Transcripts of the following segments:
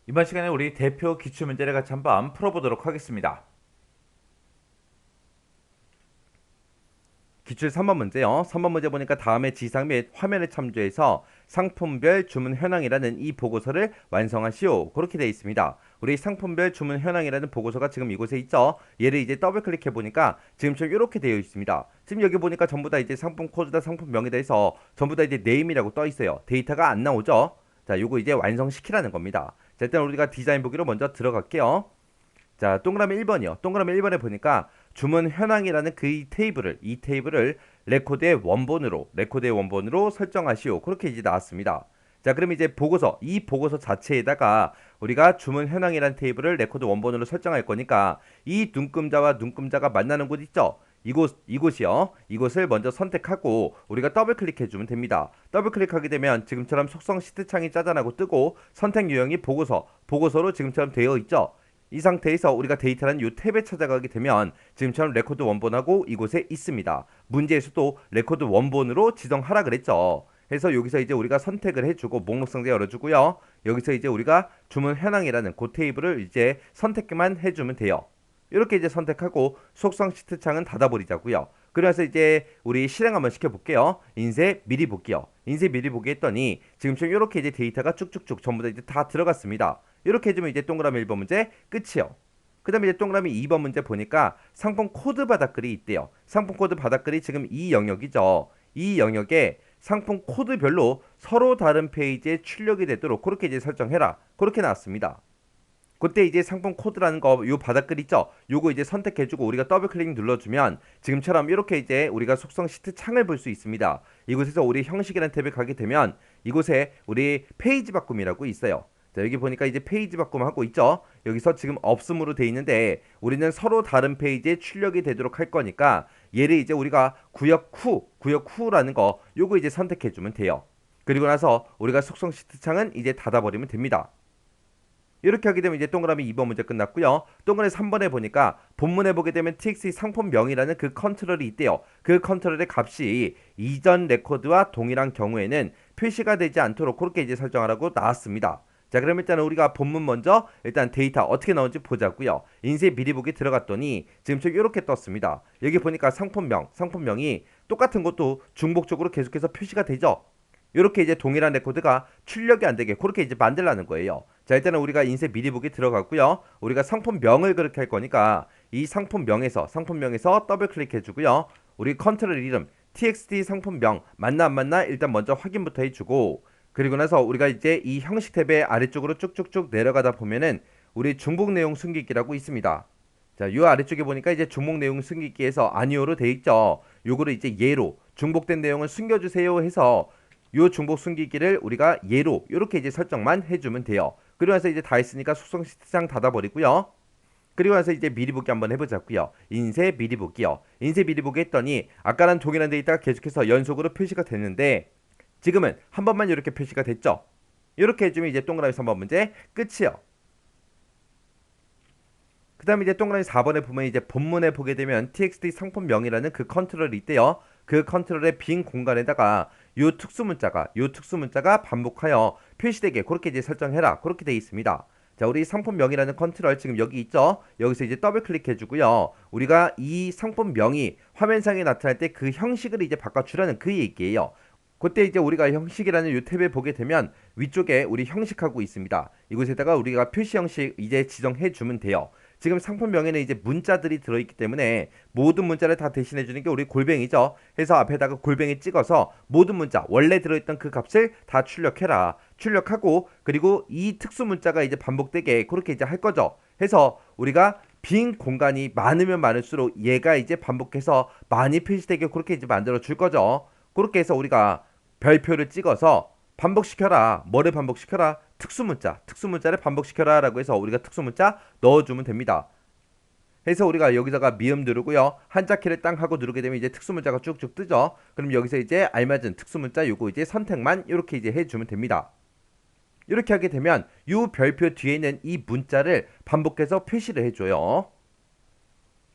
이번 시간에 우리 대표 기출문제를 같이 한번 풀어보도록 하겠습니다. 기출 3번 문제요. 3번 문제 보니까 다음의 지상 및 화면을 참조해서 상품별 주문 현황이라는 이 보고서를 완성하시오. 그렇게 되어 있습니다. 우리 상품별 주문 현황이라는 보고서가 지금 이곳에 있죠. 얘를 이제 더블 클릭해 보니까 지금처럼 이렇게 되어 있습니다. 지금 여기 보니까 전부 다 이제 상품 코드다 상품명이다 해서 전부 다 이제 네임이라고 떠 있어요. 데이터가 안 나오죠. 자, 요거 이제 완성시키라는 겁니다. 자, 일단 우리가 디자인 보기로 먼저 들어갈게요. 자, 동그라미 1번이요. 동그라미 1번에 보니까 주문 현황이라는 그 이 테이블을 레코드의 원본으로 설정하시오. 그렇게 이제 나왔습니다. 자, 그럼 이제 이 보고서 자체에다가 우리가 주문 현황이라는 테이블을 레코드 원본으로 설정할 거니까 이 눈금자와 눈금자가 만나는 곳 있죠? 이곳이요. 이곳을 먼저 선택하고 우리가 더블 클릭해 주면 됩니다. 더블 클릭하게 되면 지금처럼 속성 시트 창이 짜잔하고 뜨고 선택 유형이 보고서로 지금처럼 되어 있죠. 이 상태에서 우리가 데이터라는 이 탭에 찾아가게 되면 지금처럼 레코드 원본하고 이곳에 있습니다. 문제에서도 레코드 원본으로 지정하라 그랬죠. 그래서 여기서 이제 우리가 선택을 해주고 목록 상자 열어주고요. 여기서 이제 우리가 주문 현황이라는 그 테이블을 이제 선택만 해주면 돼요. 이렇게 이제 선택하고 속성 시트 창은 닫아버리자고요. 그래서 이제 우리 실행 한번 시켜볼게요. 인쇄 미리 볼게요. 인쇄 미리 보기 했더니 지금처럼 이렇게 이제 데이터가 쭉쭉쭉 전부 다 이제 다 들어갔습니다. 이렇게 해주면 이제 동그라미 1번 문제 끝이요. 그 다음에 이제 동그라미 2번 문제 보니까 상품 코드 바닥글이 있대요. 상품 코드 바닥글이 지금 이 영역이죠. 이 영역에 상품 코드별로 서로 다른 페이지에 출력이 되도록 그렇게 이제 설정해라. 그렇게 나왔습니다. 그때 이제 상품 코드라는 거 요 바닥글 있죠? 요거 이제 선택해주고 우리가 더블 클릭 눌러주면 지금처럼 이렇게 이제 우리가 속성 시트 창을 볼 수 있습니다. 이곳에서 우리 형식이라는 탭에 가게 되면 이곳에 우리 페이지 바꿈이라고 있어요. 자, 여기 보니까 이제 페이지 바꿈 하고 있죠? 여기서 지금 없음으로 돼 있는데 우리는 서로 다른 페이지에 출력이 되도록 할 거니까 얘를 이제 우리가 구역 후라는 거 요거 이제 선택해주면 돼요. 그리고 나서 우리가 속성 시트 창은 이제 닫아버리면 됩니다. 이렇게 하게 되면 이제 동그라미 2번 문제 끝났고요. 동그라미 3번에 보니까 본문에 보게 되면 txt 상품명이라는 그 컨트롤이 있대요. 그 컨트롤의 값이 이전 레코드와 동일한 경우에는 표시가 되지 않도록 그렇게 이제 설정하라고 나왔습니다. 자, 그럼 일단 우리가 본문 먼저 일단 데이터 어떻게 나오는지 보자고요. 인쇄 미리 보기 들어갔더니 지금처럼 이렇게 떴습니다. 여기 보니까 상품명이 똑같은 것도 중복적으로 계속해서 표시가 되죠. 이렇게 이제 동일한 레코드가 출력이 안 되게 그렇게 이제 만들라는 거예요. 자, 일단은 우리가 인쇄 미리 보기 들어갔고요. 우리가 상품명을 그렇게 할 거니까 이 상품명에서 더블 클릭해 주고요. 우리 컨트롤 이름 txt 상품명 맞나 안 맞나 일단 먼저 확인부터 해주고 그리고 나서 우리가 이제 이 형식 탭의 아래쪽으로 쭉쭉쭉 내려가다 보면은 우리 중복 내용 숨기기라고 있습니다. 자, 요 아래쪽에 보니까 이제 중복 내용 숨기기에서 아니오로 돼 있죠. 요거를 이제 예로 중복된 내용을 숨겨주세요 해서 요 중복 숨기기를 우리가 예로 이렇게 이제 설정만 해주면 돼요. 그리고 나서 이제 다 했으니까 속성 시트장 닫아버리고요. 그리고 나서 이제 미리 보기 한번 해보자고요. 인쇄 미리 보기요. 인쇄 미리 보기 했더니 아까랑 동일한 데이터가 계속해서 연속으로 표시가 됐는데 지금은 한 번만 이렇게 표시가 됐죠. 이렇게 해주면 이제 동그라미 3번 문제 끝이요. 그 다음에 이제 동그라미 4번에 보면 이제 본문에 보게 되면 txt 상품명이라는 그 컨트롤이 있대요. 그 컨트롤의 빈 공간에다가 요 특수문자가 반복하여 표시되게 그렇게 이제 설정해라. 그렇게 되어 있습니다. 자, 우리 상품명이라는 컨트롤 지금 여기 있죠? 여기서 이제 더블 클릭해 주고요. 우리가 이 상품명이 화면상에 나타날 때 그 형식을 이제 바꿔주라는 그 얘기예요. 그때 이제 우리가 형식이라는 이 탭에 보게 되면 위쪽에 우리 형식하고 있습니다. 이곳에다가 우리가 표시 형식 이제 지정해 주면 돼요. 지금 상품명에는 이제 문자들이 들어있기 때문에 모든 문자를 다 대신해 주는 게 우리 골뱅이죠. 해서 앞에다가 골뱅이 찍어서 모든 문자 원래 들어있던 그 값을 다 출력해라. 출력하고 그리고 이 특수 문자가 이제 반복되게 그렇게 이제 할 거죠. 해서 우리가 빈 공간이 많으면 많을수록 얘가 이제 반복해서 많이 표시되게 그렇게 이제 만들어 줄 거죠. 그렇게 해서 우리가 별표를 찍어서 반복시켜라. 뭐를 반복시켜라? 특수문자를 반복시켜라 라고 해서 우리가 특수문자 넣어주면 됩니다. 해서 우리가 여기다가 미음 누르고요. 한자키를 땅 하고 누르게 되면 이제 특수문자가 쭉쭉 뜨죠. 그럼 여기서 이제 알맞은 특수문자 요거 이제 선택만 이렇게 이제 해주면 됩니다. 이렇게 하게 되면 이 별표 뒤에 있는 이 문자를 반복해서 표시를 해줘요.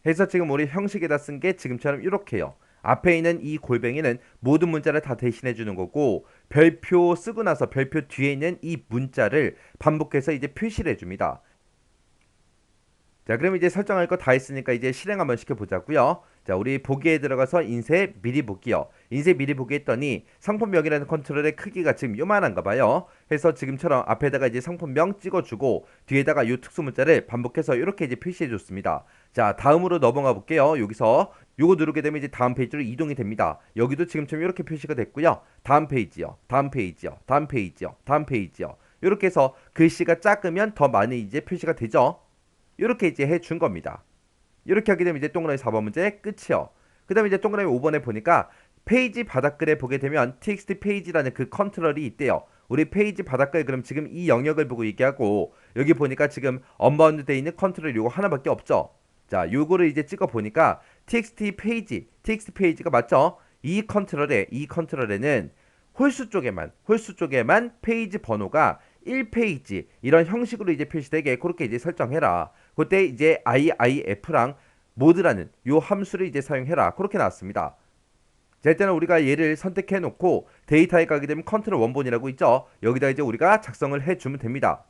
해서 지금 우리 형식에다 쓴 게 지금처럼 이렇게요. 앞에 있는 이 골뱅이는 모든 문자를 다 대신해 주는 거고 별표 쓰고 나서 별표 뒤에 있는 이 문자를 반복해서 이제 표시를 해줍니다. 자, 그럼 이제 설정할 거 다 했으니까 이제 실행 한번 시켜보자고요. 자, 우리 보기에 들어가서 인쇄 미리 보기요. 인쇄 미리 보기 했더니 상품명이라는 컨트롤의 크기가 지금 요만한가 봐요. 그래서 지금처럼 앞에다가 이제 상품명 찍어주고 뒤에다가 요 특수 문자를 반복해서 이렇게 이제 표시해줬습니다. 자, 다음으로 넘어가 볼게요. 여기서 요거 누르게 되면 이제 다음 페이지로 이동이 됩니다. 여기도 지금처럼 이렇게 표시가 됐고요. 다음 페이지요. 다음 페이지요. 다음 페이지요. 다음 페이지요. 이렇게 해서 글씨가 작으면 더 많이 이제 표시가 되죠. 이렇게 이제 해준 겁니다. 이렇게 하게 되면 이제 동그라미 4번 문제 끝이요. 그 다음에 이제 동그라미 5번에 보니까 페이지 바닥글에 보게 되면 txt 페이지라는 그 컨트롤이 있대요. 우리 페이지 바닥글 그럼 지금 이 영역을 보고 얘기하고 여기 보니까 지금 언바운드 돼 있는 컨트롤 요거 하나밖에 없죠. 자, 요거를 이제 찍어 보니까 txt 페이지가 맞죠? 이 컨트롤에는 홀수 쪽에만 페이지 번호가 1페이지 이런 형식으로 이제 표시되게 그렇게 이제 설정해라. 그때 이제 IIF랑 모드라는 요 함수를 이제 사용해라. 그렇게 나왔습니다. 자, 일단은 우리가 얘를 선택해 놓고 데이터에 가게 되면 컨트롤 원본이라고 있죠. 여기다 이제 우리가 작성을 해 주면 됩니다.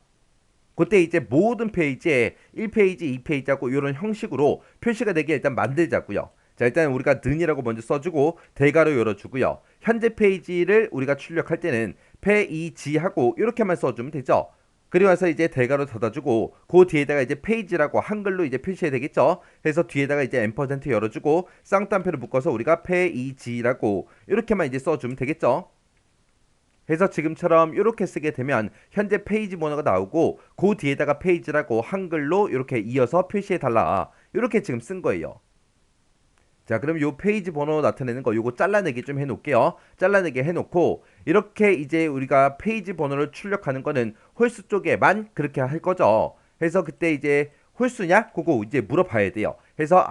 그때 이제 모든 페이지에 1페이지, 2페이지하고 이런 형식으로 표시가 되게 일단 만들자고요. 자, 일단 우리가 는이라고 먼저 써주고 대괄호 열어주고요. 현재 페이지를 우리가 출력할 때는 페이지하고 이렇게만 써주면 되죠. 그리고 나서 이제 대괄호 닫아주고 그 뒤에다가 이제 페이지라고 한글로 이제 표시해야 되겠죠. 그래서 뒤에다가 이제 앰퍼센트 열어주고 쌍따옴표를 묶어서 우리가 페이지라고 이렇게만 이제 써주면 되겠죠. 그래서 지금처럼 이렇게 쓰게 되면 현재 페이지 번호가 나오고 그 뒤에다가 페이지라고 한글로 이렇게 이어서 표시해 달라. 이렇게 지금 쓴 거예요. 자, 그럼 요 페이지 번호 나타내는 거 요거 잘라내기 좀 해놓을게요. 잘라내기 해놓고 이렇게 이제 우리가 페이지 번호를 출력하는 거는 홀수 쪽에만 그렇게 할 거죠. 그래서 그때 이제 홀수냐? 그거 이제 물어봐야 돼요. 그래서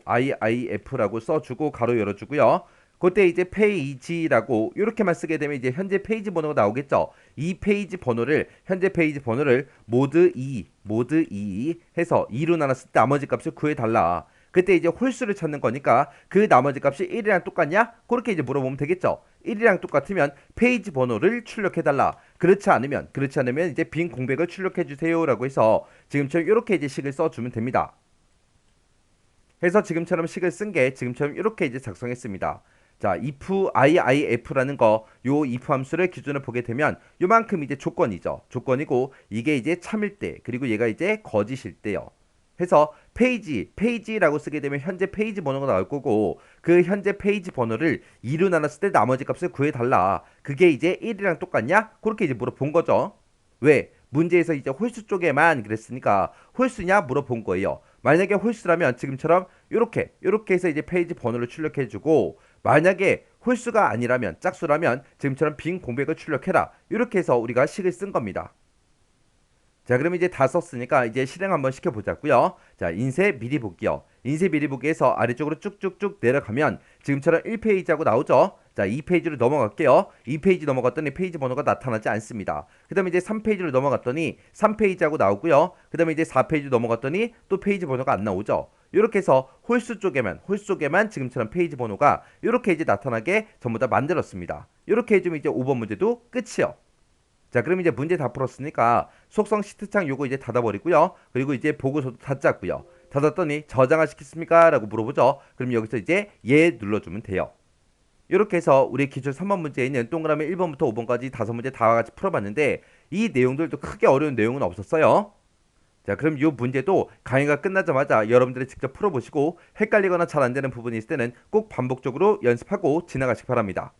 IIF라고 써주고 가로 열어주고요. 그때 이제 페이지라고 이렇게만 쓰게 되면 이제 현재 페이지 번호가 나오겠죠. 이 페이지 번호를 현재 페이지 번호를 모드 2 해서 2로 나눴을 때 나머지 값을 구해달라. 그때 이제 홀수를 찾는 거니까 그 나머지 값이 1이랑 똑같냐? 그렇게 이제 물어보면 되겠죠. 1이랑 똑같으면 페이지 번호를 출력해달라. 그렇지 않으면 이제 빈 공백을 출력해주세요라고 해서 지금처럼 이렇게 이제 식을 써주면 됩니다. 해서 지금처럼 식을 쓴 게 지금처럼 이렇게 이제 작성했습니다. 자, if IIF라는 거, 요 if 함수를 기준으로 보게 되면 요만큼 이제 조건이죠. 조건이고 이게 이제 참일 때, 그리고 얘가 이제 거짓일 때요. 해서 페이지라고 쓰게 되면 현재 페이지 번호가 나올 거고 그 현재 페이지 번호를 2로 나눴을 때 나머지 값을 구해달라. 그게 이제 1이랑 똑같냐? 그렇게 이제 물어본 거죠. 왜? 문제에서 이제 홀수 쪽에만 그랬으니까 홀수냐 물어본 거예요. 만약에 홀수라면 지금처럼 이렇게 해서 이제 페이지 번호를 출력해주고 만약에 홀수가 아니라면 짝수라면 지금처럼 빈 공백을 출력해라. 이렇게 해서 우리가 식을 쓴 겁니다. 자, 그럼 이제 다 썼으니까 이제 실행 한번 시켜보자고요. 자, 인쇄 미리 보기요. 인쇄 미리 보기에서 아래쪽으로 쭉쭉쭉 내려가면 지금처럼 1페이지하고 나오죠. 자, 2페이지로 넘어갈게요. 2페이지 넘어갔더니 페이지 번호가 나타나지 않습니다. 그 다음에 이제 3페이지로 넘어갔더니 3페이지하고 나오고요. 그 다음에 이제 4페이지 넘어갔더니 또 페이지 번호가 안 나오죠. 이렇게 해서 홀수 쪽에만 지금처럼 페이지 번호가 이렇게 이제 나타나게 전부 다 만들었습니다. 이렇게 해주면 이제 5번 문제도 끝이요. 자, 그럼 이제 문제 다 풀었으니까 속성 시트창 요거 이제 닫아버리고요. 그리고 이제 보고서도 닫자고요. 닫았더니 저장을 시켰습니까? 라고 물어보죠. 그럼 여기서 이제 예 눌러주면 돼요. 이렇게 해서 우리 기출 3번 문제에 있는 동그라미 1번부터 5번까지 5문제 다 같이 풀어봤는데 이 내용들도 크게 어려운 내용은 없었어요. 자, 그럼 이 문제도 강의가 끝나자마자 여러분들이 직접 풀어보시고 헷갈리거나 잘 안되는 부분이 있을 때는 꼭 반복적으로 연습하고 지나가시기 바랍니다.